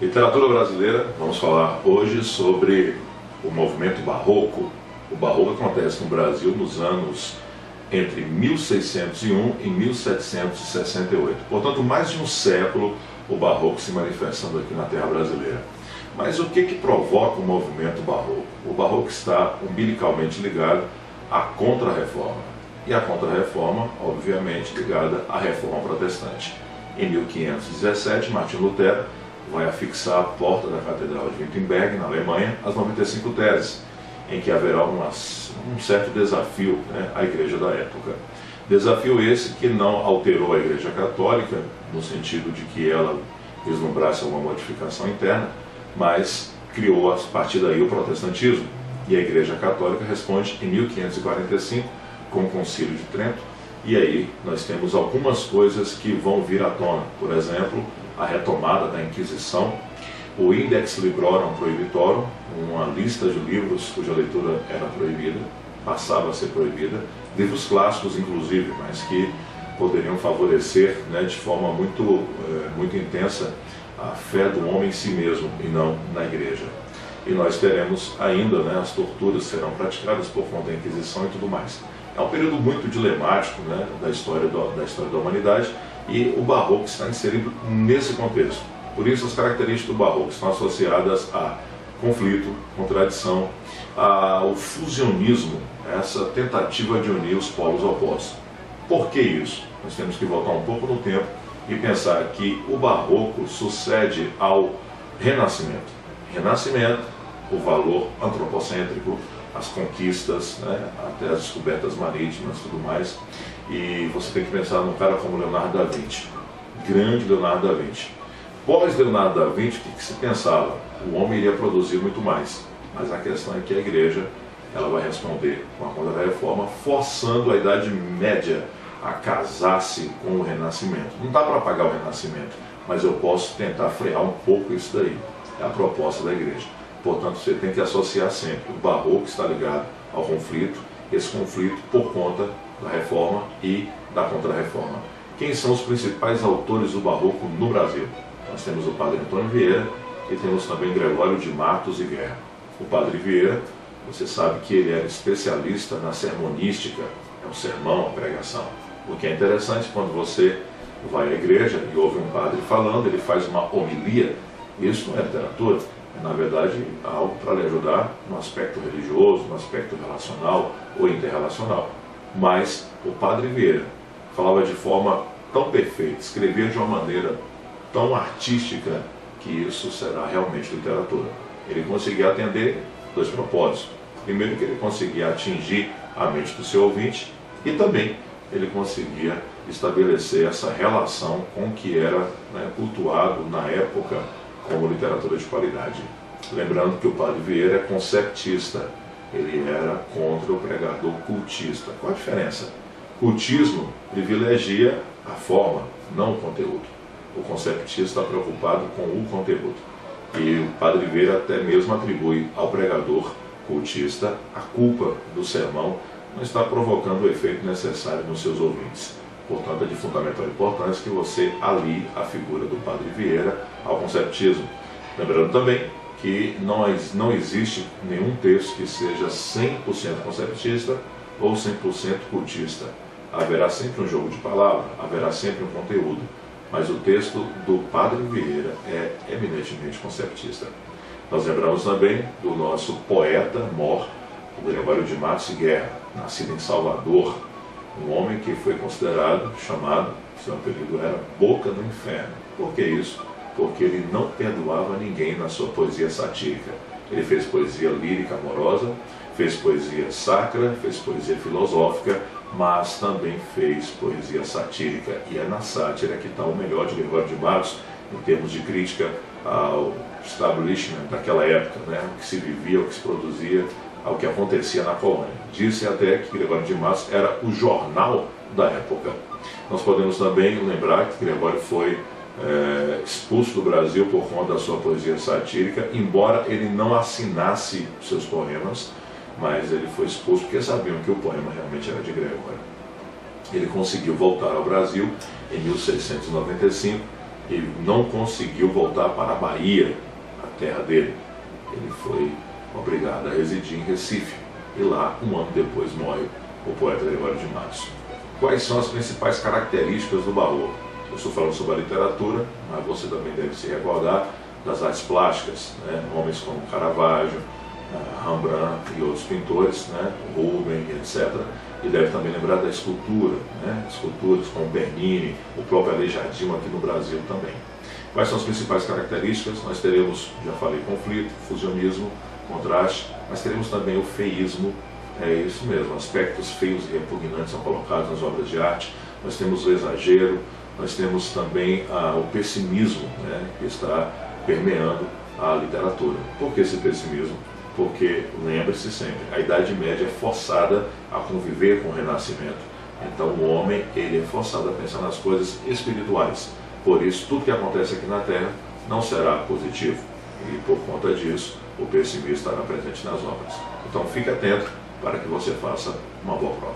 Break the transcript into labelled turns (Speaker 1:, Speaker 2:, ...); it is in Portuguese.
Speaker 1: Literatura brasileira, vamos falar hoje sobre o movimento barroco. O barroco acontece no Brasil nos anos entre 1601 e 1768. Portanto, mais de um século o barroco se manifestando aqui na terra brasileira. Mas o que provoca o movimento barroco? O barroco está umbilicalmente ligado à Contra-Reforma. E a Contra-Reforma, obviamente, ligada à Reforma Protestante. Em 1517, Martinho Lutero vai afixar à porta da Catedral de Wittenberg, na Alemanha, as 95 teses, em que haverá um certo desafio, à Igreja da época. Desafio esse que não alterou a Igreja Católica, no sentido de que ela vislumbrasse alguma modificação interna, mas criou a partir daí o protestantismo. E a Igreja Católica responde em 1545 com o Concílio de Trento, e aí nós temos algumas coisas que vão vir à tona. Por exemplo, a retomada da Inquisição, o Index Librorum Prohibitorum, uma lista de livros cuja leitura era proibida, passava a ser proibida, livros clássicos inclusive, mas que poderiam favorecer de forma muito intensa a fé do homem em si mesmo e não na igreja. E nós teremos ainda, as torturas serão praticadas por conta da Inquisição e tudo mais. É um período muito dilemático da história da humanidade, e o barroco está inserido nesse contexto. Por isso as características do barroco estão associadas a conflito, contradição, ao fusionismo, essa tentativa de unir os polos opostos. Por que isso? Nós temos que voltar um pouco no tempo e pensar que o barroco sucede ao Renascimento. Renascimento, o valor antropocêntrico, as conquistas, até as descobertas marítimas e tudo mais. E você tem que pensar num cara como Leonardo da Vinci, grande Leonardo da Vinci. Pós Leonardo da Vinci, o que se pensava? O homem iria produzir muito mais, mas a questão é que a igreja ela vai responder com a Contra-Reforma, forçando a Idade Média a casar-se com o Renascimento. Não dá para apagar o Renascimento, mas eu posso tentar frear um pouco isso daí. É a proposta da igreja. Portanto, você tem que associar sempre. O barroco está ligado ao conflito, esse conflito por conta da Reforma e da Contra-Reforma. Quem são os principais autores do barroco no Brasil? Nós temos o padre Antônio Vieira e temos também Gregório de Matos e Guerra. O padre Vieira, você sabe que ele era especialista na sermonística, é o sermão, a pregação. O que é interessante, quando você vai à igreja e ouve um padre falando, ele faz uma homilia. Isso não é literatura, é na verdade algo para lhe ajudar no aspecto religioso, no aspecto relacional ou interrelacional. Mas o padre Vieira falava de forma tão perfeita, escrevia de uma maneira tão artística, que isso será realmente literatura. Ele conseguia atender dois propósitos. Primeiro, que ele conseguia atingir a mente do seu ouvinte, e também ele conseguia estabelecer essa relação com o que era cultuado na época como literatura de qualidade. Lembrando que o padre Vieira é conceptista, ele era contra o pregador cultista. Qual a diferença? Cultismo privilegia a forma, não o conteúdo. O conceptista está preocupado com o conteúdo. E o padre Vieira até mesmo atribui ao pregador cultista a culpa do sermão não está provocando o efeito necessário nos seus ouvintes. Portanto, é de fundamental importância que você alie a figura do padre Vieira ao conceptismo. Lembrando também que não existe nenhum texto que seja 100% conceptista ou 100% cultista. Haverá sempre um jogo de palavras, haverá sempre um conteúdo, mas o texto do padre Vieira é eminentemente conceptista. Nós lembramos também do nosso poeta mor, o Gregório de Matos e Guerra, nascido em Salvador, um homem que foi considerado, chamado, seu apelido era Boca do Inferno. Por que isso? Porque ele não perdoava ninguém na sua poesia satírica. Ele fez poesia lírica amorosa, fez poesia sacra, fez poesia filosófica, mas também fez poesia satírica. E é na sátira que está o melhor de Gregório de Matos, em termos de crítica ao establishment daquela época, o que se vivia, o que se produzia, ao que acontecia na colônia. Disse até que Gregório de Matos era o jornal da época. Nós podemos também lembrar que Gregório foi expulso do Brasil por conta da sua poesia satírica, embora ele não assinasse seus poemas, mas ele foi expulso porque sabiam que o poema realmente era de Gregório. Ele conseguiu voltar ao Brasil em 1695, e não conseguiu voltar para a Bahia, a terra dele. Ele foi obrigado a residir em Recife, e lá, um ano depois, morre o poeta Gregório de Matos. Quais são as principais características do Barroco? Eu estou falando sobre a literatura, mas você também deve se recordar das artes plásticas, né? Homens como Caravaggio, Rembrandt e outros pintores, né? Rubens, etc. E deve também lembrar da escultura, né? Esculturas como Bernini, o próprio Aleijadinho aqui no Brasil também. Quais são as principais características? Nós teremos, já falei, conflito, fusionismo, contraste, mas teremos também o feísmo, é isso mesmo, aspectos feios e repugnantes são colocados nas obras de arte. Nós temos o exagero, nós temos também o pessimismo, né, que está permeando a literatura. Por que esse pessimismo? Porque, lembre-se sempre, a Idade Média é forçada a conviver com o Renascimento. Então o homem, ele é forçado a pensar nas coisas espirituais. Por isso, tudo que acontece aqui na Terra não será positivo. E por conta disso, o pessimismo estará presente nas obras. Então fique atento para que você faça uma boa prova.